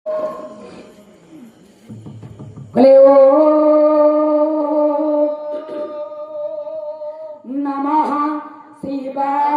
बोले ओ नमः शिवाय।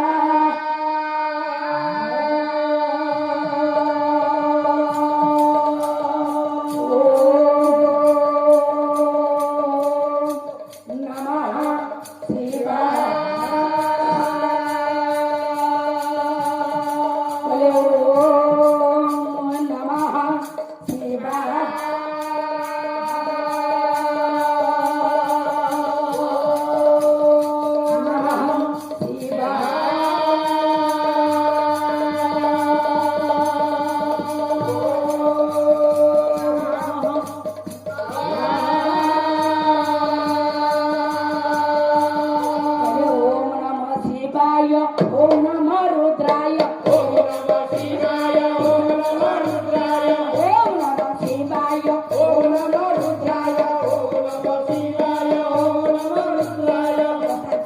ओम नमः रुद्राय ओम नमः शिवाय ओम नमः रुद्राय ओम नमः शिवाय ओम नमः रुद्राय ओम नमः शिवाय ओम नमः रुद्राय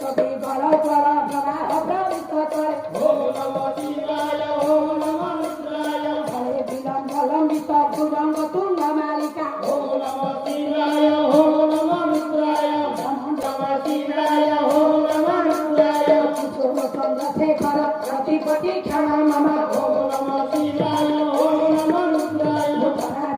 सत्य बल बल प्रवाह प्रविष्ट करे ओम नमः शिवाय ओम नमः रुद्राय हरे विलंब लंबित भुजंग